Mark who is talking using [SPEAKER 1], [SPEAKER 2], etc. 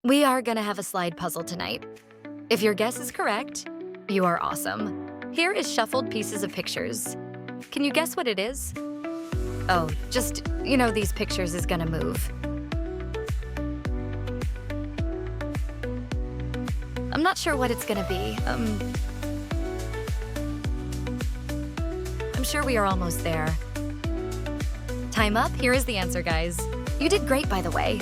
[SPEAKER 1] We are gonna have a slide puzzle tonight. If your guess is correct, you are awesome. Here is shuffled pieces of pictures. Can you guess what it is? Oh, just, these pictures is gonna move. I'm not sure what it's gonna be. I'm sure we are almost there. Time up, here is the answer, guys. You did great, by the way.